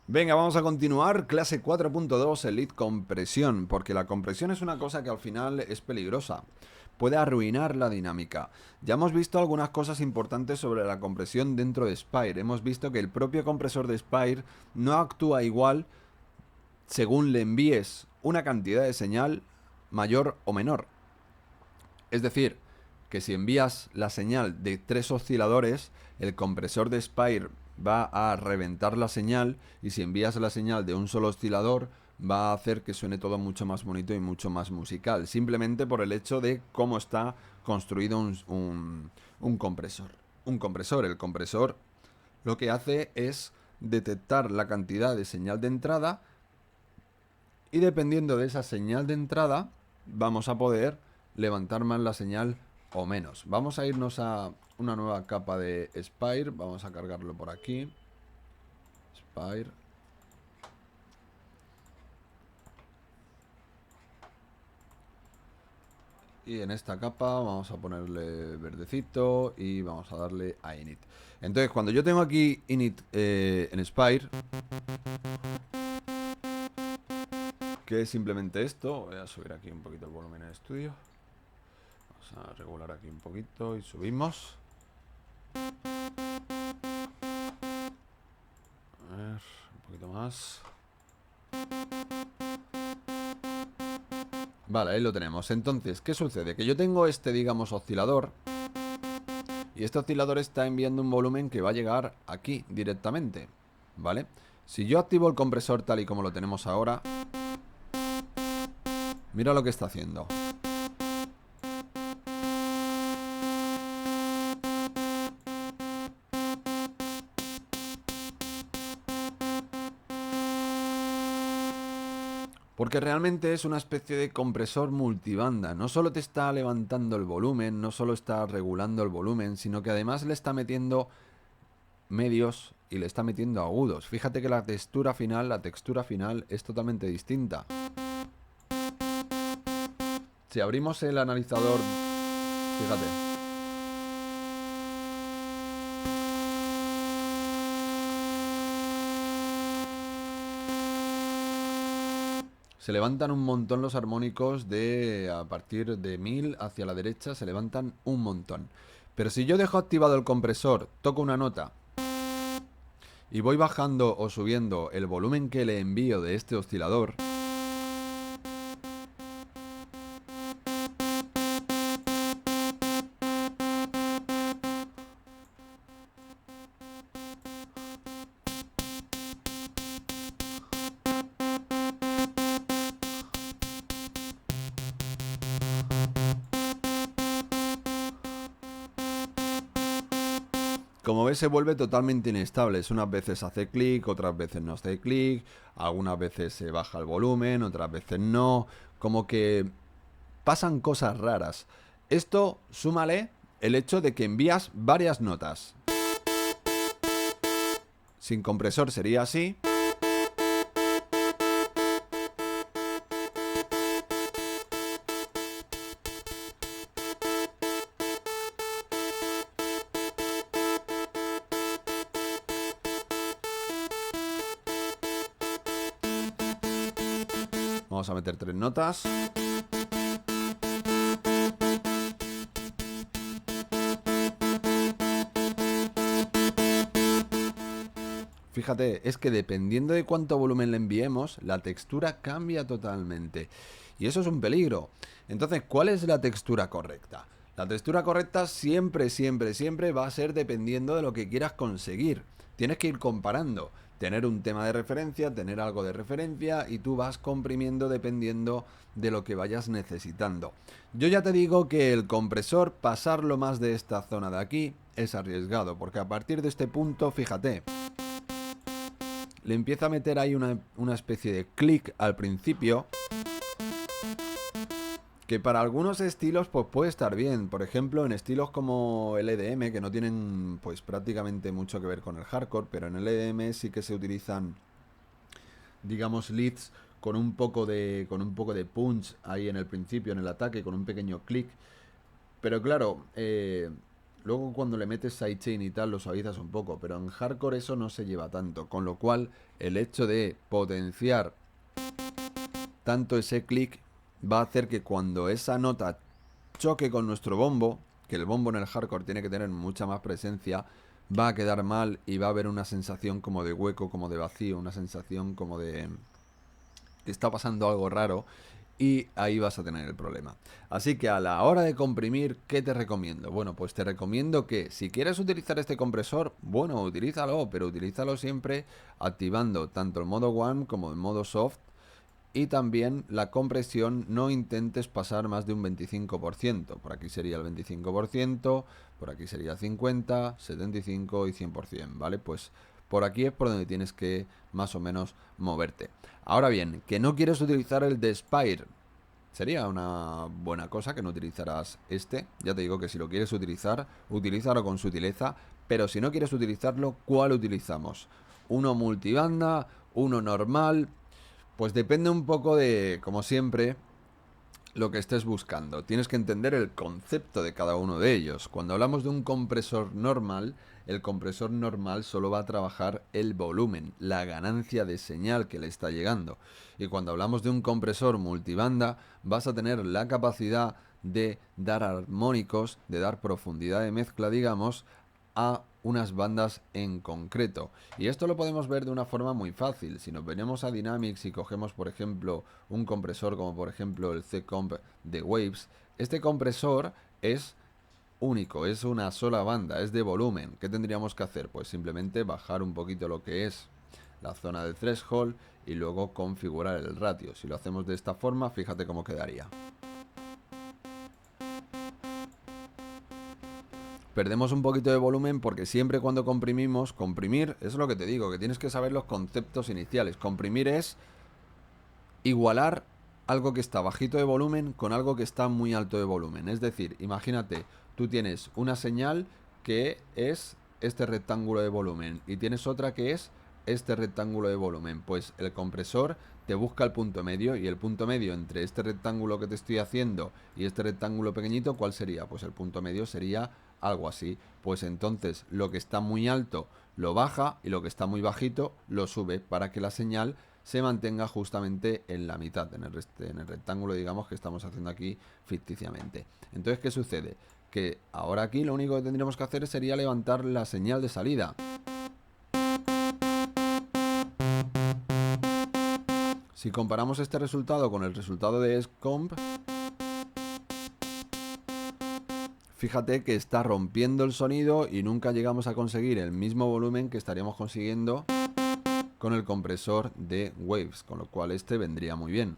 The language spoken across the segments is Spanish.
Venga, vamos a continuar. Clase 4.2, Elite Compresión, porque la compresión es una cosa que al final es peligrosa. Puede arruinar la dinámica. Ya hemos visto algunas cosas importantes sobre la compresión dentro de Spire. Hemos visto que el propio compresor de Spire no actúa igual según le envíes una cantidad de señal mayor o menor. Es decir, que si envías la señal de 3 osciladores, el compresor de Spire va a reventar la señal, y si envías la señal de un solo oscilador va a hacer que suene todo mucho más bonito y mucho más musical, simplemente por el hecho de cómo está construido un compresor. El compresor lo que hace es detectar la cantidad de señal de entrada, y dependiendo de esa señal de entrada vamos a poder levantar más la señal o menos. Vamos a irnos a una nueva capa de Spire. Vamos a cargarlo por aquí. Spire. Y en esta capa vamos a ponerle verdecito y vamos a darle a Init. Entonces, cuando yo tengo aquí Init en Spire, que es simplemente esto, voy a subir aquí un poquito el volumen en estudio. Vamos a regular aquí un poquito y subimos. A ver, un poquito más. Vale, ahí lo tenemos. Entonces, ¿qué sucede? Que yo tengo este, digamos, oscilador, y este oscilador está enviando un volumen que va a llegar aquí directamente, ¿vale? Si yo activo el compresor tal y como lo tenemos ahora, mira lo que está haciendo. Porque realmente es una especie de compresor multibanda. No solo te está levantando el volumen, no solo está regulando el volumen, sino que además le está metiendo medios y le está metiendo agudos. Fíjate que la textura final es totalmente distinta. Si abrimos el analizador, fíjate, se levantan un montón los armónicos de a partir de 1000 hacia la derecha, se levantan un montón. Pero si yo dejo activado el compresor, toco una nota y voy bajando o subiendo el volumen que le envío de este oscilador, como ves, se vuelve totalmente inestable. Unas veces hace clic, otras veces no hace clic, algunas veces se baja el volumen, otras veces no. Como que pasan cosas raras. Esto, súmale el hecho de que envías varias notas. Sin compresor sería así. Vamos a meter 3 notas. Fíjate, es que dependiendo de cuánto volumen le enviemos, la textura cambia totalmente. Y eso es un peligro. Entonces, ¿cuál es la textura correcta? La textura correcta siempre, siempre, siempre va a ser dependiendo de lo que quieras conseguir. Tienes que ir comparando, tener un tema de referencia, tener algo de referencia, y tú vas comprimiendo dependiendo de lo que vayas necesitando. Yo ya te digo que el compresor, pasarlo más de esta zona de aquí, es arriesgado, porque a partir de este punto, fíjate, le empieza a meter ahí una especie de clic al principio, que para algunos estilos pues puede estar bien. Por ejemplo, en estilos como el EDM, que no tienen pues prácticamente mucho que ver con el hardcore, pero en el EDM sí que se utilizan, digamos, leads con un poco de punch ahí en el principio, en el ataque, con un pequeño clic. Pero claro, Luego cuando le metes sidechain y tal lo suavizas un poco, pero en hardcore eso no se lleva tanto, con lo cual el hecho de potenciar tanto ese clic va a hacer que cuando esa nota choque con nuestro bombo, que el bombo en el hardcore tiene que tener mucha más presencia, va a quedar mal y va a haber una sensación como de hueco, como de vacío, una sensación como de que está pasando algo raro y ahí vas a tener el problema. Así que a la hora de comprimir, ¿qué te recomiendo? Bueno, pues te recomiendo que si quieres utilizar este compresor, bueno, utilízalo, pero utilízalo siempre activando tanto el modo warm como el modo soft. Y también la compresión no intentes pasar más de un 25%. Por aquí sería el 25%, por aquí sería 50, 75 y 100%, ¿vale? Pues por aquí es por donde tienes que más o menos moverte. Ahora bien, que no quieres utilizar el de Spire. Sería una buena cosa que no utilizaras este. Ya te digo que si lo quieres utilizar, utilízalo con sutileza. Pero si no quieres utilizarlo, ¿cuál utilizamos? ¿Uno multibanda? ¿Uno normal? Pues depende un poco de, como siempre, lo que estés buscando. Tienes que entender el concepto de cada uno de ellos. Cuando hablamos de un compresor normal, el compresor normal solo va a trabajar el volumen, la ganancia de señal que le está llegando. Y cuando hablamos de un compresor multibanda, vas a tener la capacidad de dar armónicos, de dar profundidad de mezcla, digamos, a unas bandas en concreto. Y esto lo podemos ver de una forma muy fácil. Si nos venimos a Dynamics y cogemos, por ejemplo, un compresor como por ejemplo el C-Comp de Waves, este compresor es único, es una sola banda, es de volumen. ¿Qué tendríamos que hacer? Pues simplemente bajar un poquito lo que es la zona de threshold y luego configurar el ratio. Si lo hacemos de esta forma, fíjate cómo quedaría. Perdemos un poquito de volumen porque siempre cuando comprimimos, comprimir, es lo que te digo, que tienes que saber los conceptos iniciales. Comprimir es igualar algo que está bajito de volumen con algo que está muy alto de volumen. Es decir, imagínate, tú tienes una señal que es este rectángulo de volumen y tienes otra que es este rectángulo de volumen. Pues el compresor te busca el punto medio y el punto medio entre este rectángulo que te estoy haciendo y este rectángulo pequeñito, ¿cuál sería? Pues el punto medio sería algo así. Pues entonces lo que está muy alto lo baja y lo que está muy bajito lo sube para que la señal se mantenga justamente en la mitad, en el rectángulo, digamos, que estamos haciendo aquí ficticiamente. Entonces, ¿qué sucede? Que ahora aquí lo único que tendríamos que hacer sería levantar la señal de salida. Si comparamos este resultado con el resultado de S-Comp, fíjate que está rompiendo el sonido y nunca llegamos a conseguir el mismo volumen que estaríamos consiguiendo con el compresor de Waves, con lo cual este vendría muy bien.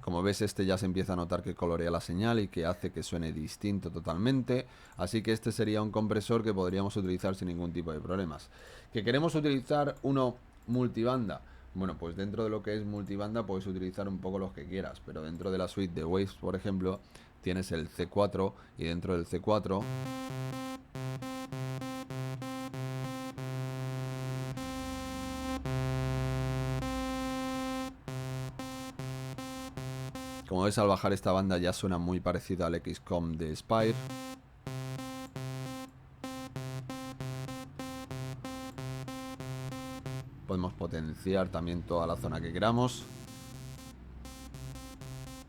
Como ves, este ya se empieza a notar que colorea la señal y que hace que suene distinto totalmente. Así que este sería un compresor que podríamos utilizar sin ningún tipo de problemas. ¿Que queremos utilizar uno multibanda? Bueno, pues dentro de lo que es multibanda puedes utilizar un poco los que quieras, pero dentro de la suite de Waves, por ejemplo, tienes el C4 y dentro del C4 como ves, al bajar esta banda ya suena muy parecida al XCOM de Spire. Podemos potenciar también toda la zona que queramos.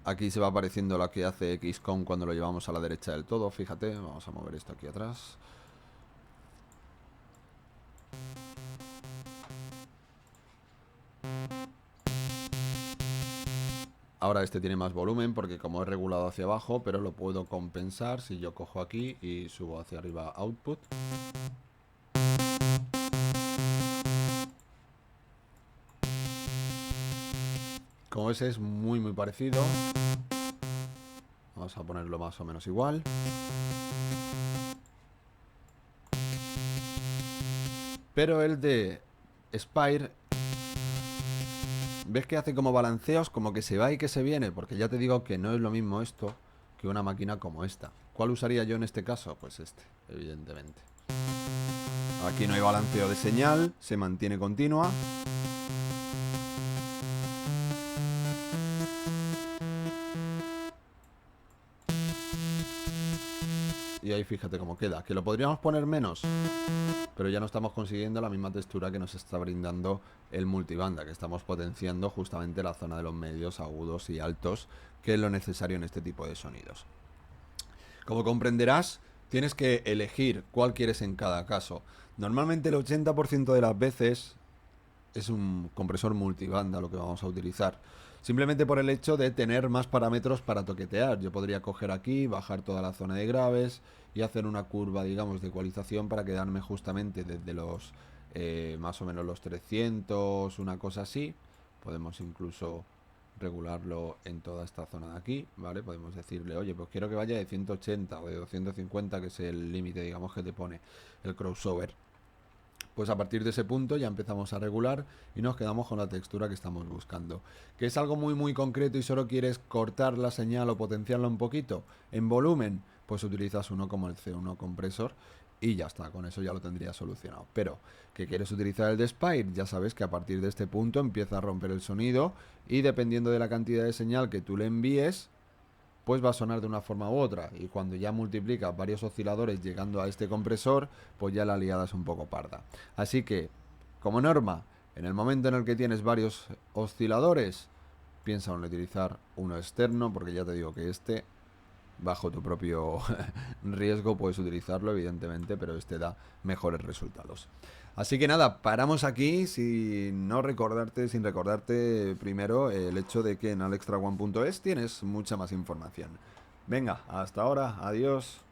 Aquí se va apareciendo lo que hace XCOM cuando lo llevamos a la derecha del todo. Fíjate, vamos a mover esto aquí atrás. Ahora este tiene más volumen porque como es regulado hacia abajo, pero lo puedo compensar si yo cojo aquí y subo hacia arriba output. Como ves es muy parecido. Vamos a ponerlo más o menos igual. Pero el de Spire, ¿ves que hace como balanceos? Como que se va y que se viene. Porque ya te digo que no es lo mismo esto que una máquina como esta. ¿Cuál usaría yo en este caso? Pues este, evidentemente. Aquí no hay balanceo de señal, se mantiene continua. fíjate cómo queda. ¿Que lo podríamos poner menos? Pero ya no estamos consiguiendo la misma textura que nos está brindando el multibanda, que estamos potenciando justamente la zona de los medios, agudos y altos, que es lo necesario en este tipo de sonidos. Como comprenderás, tienes que elegir cuál quieres en cada caso. Normalmente el 80% de las veces es un compresor multibanda lo que vamos a utilizar. Simplemente por el hecho de tener más parámetros para toquetear. Yo podría coger aquí, bajar toda la zona de graves y hacer una curva, digamos, de ecualización para quedarme justamente desde los más o menos los 300, una cosa así. Podemos incluso regularlo en toda esta zona de aquí, ¿vale? Podemos decirle, oye, pues quiero que vaya de 180 o de 250, que es el límite, digamos, que te pone el crossover. Pues a partir de ese punto ya empezamos a regular y nos quedamos con la textura que estamos buscando. ¿Que es algo muy concreto y solo quieres cortar la señal o potenciarla un poquito? En volumen, pues utilizas uno como el C1 compresor y ya está, con eso ya lo tendrías solucionado. Pero que quieres utilizar el de Spire, ya sabes que a partir de este punto empieza a romper el sonido y dependiendo de la cantidad de señal que tú le envíes, pues va a sonar de una forma u otra. Y cuando ya multiplicas varios osciladores llegando a este compresor, pues ya la liada es un poco parda. Así que, como norma, en el momento en el que tienes varios osciladores, piensa en utilizar uno externo, porque ya te digo que este, bajo tu propio riesgo, puedes utilizarlo, evidentemente, pero este da mejores resultados. Así que nada, paramos aquí sin recordarte primero el hecho de que en alextraone.es tienes mucha más información. Venga, hasta ahora, adiós.